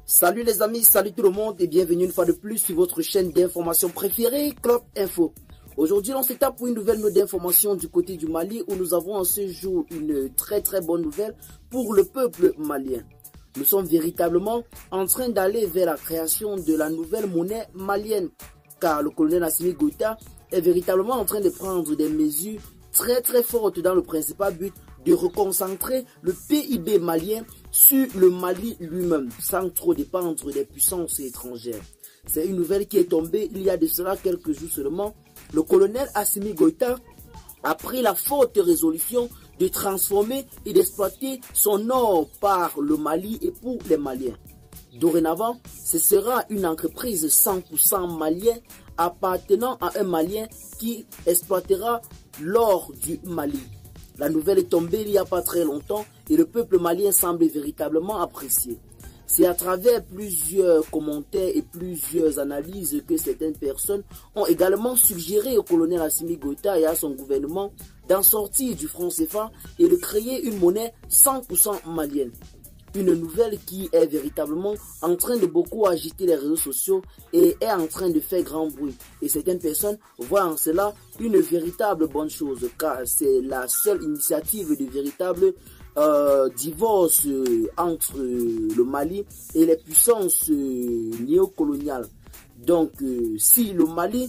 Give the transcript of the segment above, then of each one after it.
Salut les amis, salut tout le monde et bienvenue une fois de plus sur votre chaîne d'information préférée, Club Info. Aujourd'hui, on s'étape pour une nouvelle note d'information du côté du Mali où nous avons en ce jour une très bonne nouvelle pour le peuple malien. Nous sommes véritablement en train d'aller vers la création de la nouvelle monnaie malienne car le colonel Assimi Goïta est véritablement en train de prendre des mesures très fortes dans le principal but de reconcentrer le PIB malien sur le Mali lui-même, sans trop dépendre des puissances étrangères. C'est une nouvelle qui est tombée il y a de cela quelques jours seulement. Le colonel Assimi Goïta a pris la forte résolution de transformer et d'exploiter son or par le Mali et pour les Maliens. Dorénavant, ce sera une entreprise 100% malienne appartenant à un Malien qui exploitera l'or du Mali. La nouvelle est tombée il n'y a pas très longtemps et le peuple malien semble véritablement apprécier. C'est à travers plusieurs commentaires et plusieurs analyses que certaines personnes ont également suggéré au colonel Assimi Goïta et à son gouvernement d'en sortir du franc CFA et de créer une monnaie 100% malienne. Une nouvelle qui est véritablement en train de beaucoup agiter les réseaux sociaux et est en train de faire grand bruit. Et certaines personnes voient en cela une véritable bonne chose car c'est la seule initiative de véritable divorce entre le Mali et les puissances néocoloniales. Donc si le Mali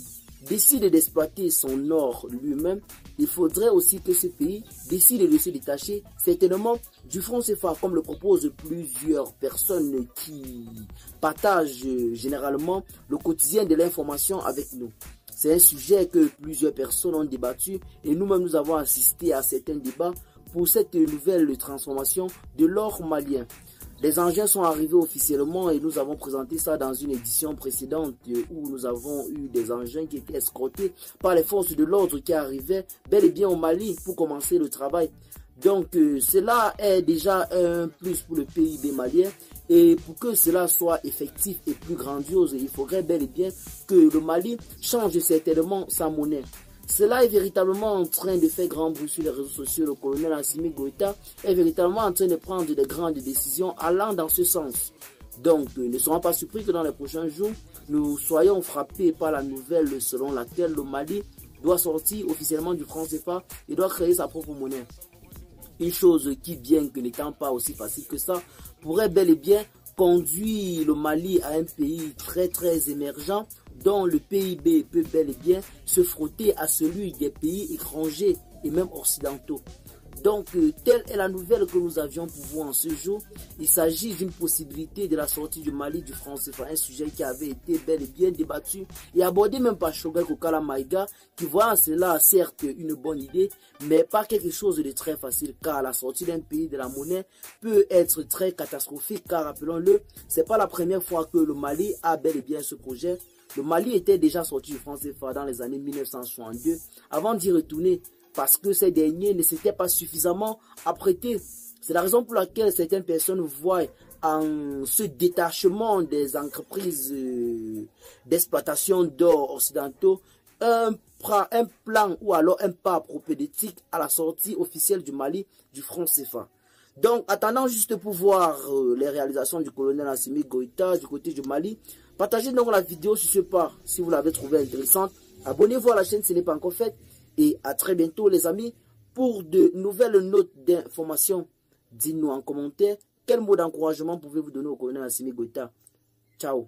décide d'exploiter son or lui-même, il faudrait aussi que ce pays décide de se détacher certainement du franc CFA, comme le proposent plusieurs personnes qui partagent généralement le quotidien de l'information avec nous. C'est un sujet que plusieurs personnes ont débattu et nous-mêmes nous avons assisté à certains débats pour cette nouvelle transformation de l'or malien. Les engins sont arrivés officiellement et nous avons présenté ça dans une édition précédente où nous avons eu des engins qui étaient escortés par les forces de l'ordre qui arrivaient bel et bien au Mali pour commencer le travail. Donc cela est déjà un plus pour le PIB malien et pour que cela soit effectif et plus grandiose, il faudrait bel et bien que le Mali change certainement sa monnaie. Cela est véritablement en train de faire grand bruit sur les réseaux sociaux. Le colonel Assimi Goïta est véritablement en train de prendre de grandes décisions allant dans ce sens. Donc, ne soyons pas surpris que dans les prochains jours, nous soyons frappés par la nouvelle selon laquelle le Mali doit sortir officiellement du franc CFA et doit créer sa propre monnaie. Une chose qui, bien que n'étant pas aussi facile que ça, pourrait bel et bien conduire le Mali à un pays très émergent dont le PIB peut bel et bien se frotter à celui des pays étrangers et même occidentaux. Donc, telle est la nouvelle que nous avions pour vous en ce jour. Il s'agit d'une possibilité de la sortie du Mali du franc CFA, un sujet qui avait été bel et bien débattu et abordé même par Choguel Kokala Maïga, qui voit en cela certes une bonne idée, mais pas quelque chose de très facile, car la sortie d'un pays de la monnaie peut être très catastrophique, car rappelons-le, c'est pas la première fois que le Mali a bel et bien ce projet. Le Mali était déjà sorti du franc CFA dans les années 1962 avant d'y retourner parce que ces derniers ne s'étaient pas suffisamment apprêtés. C'est la raison pour laquelle certaines personnes voient en ce détachement des entreprises d'exploitation d'or occidentaux un plan ou alors un pas propédeutique à la sortie officielle du Mali du franc CFA. Donc, attendant juste pour voir les réalisations du colonel Assimi Goïta du côté du Mali, partagez donc la vidéo sur ce pas si vous l'avez trouvée intéressante. Abonnez-vous à la chaîne si ce n'est pas encore fait. Et à très bientôt les amis pour de nouvelles notes d'information. Dites-nous en commentaire quel mot d'encouragement pouvez-vous donner au colonel Assimi Goïta. Ciao.